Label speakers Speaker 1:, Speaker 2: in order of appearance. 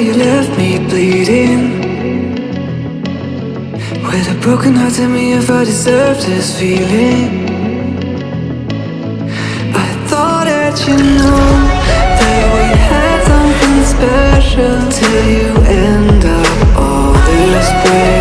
Speaker 1: you left me bleeding. With a broken heart, tell me if I deserve this feeling. I thought that you knew that we had something special, till you end up all this way.